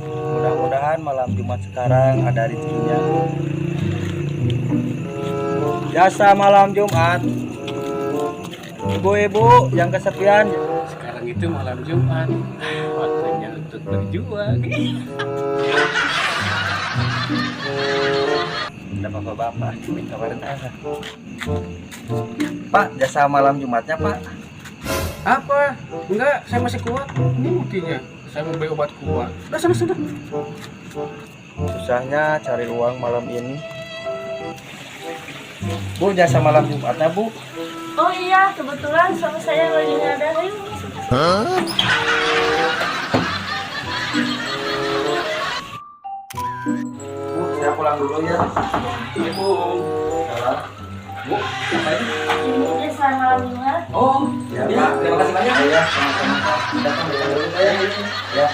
Mudah-mudahan malam Jumat sekarang ada rezekinya. Jasa malam Jumat, ibu-ibu yang kesepian. Sekarang itu malam Jumat, waktunya untuk berjuang. Ada bapak-bapak, cumi kabarin apa? Pak, jasa malam Jumatnya Pak. Apa? Enggak, saya masih kuat. Ini buktinya. Saya mau beli obat kuat. Sudah. Susahnya cari uang malam ini. Bu, jasa malam Jumatnya Bu. Oh iya, kebetulan suami saya lagi nggak ada. Ayo masuk. Bu, saya pulang dulu ya. Iya, Bu. Salah. Bu, ngapain? Ini jasa malam Jumat. Oh, Ya Pak, terima kasih banyak. Ya, sama-sama Pak. Datang dulu ya. Ya.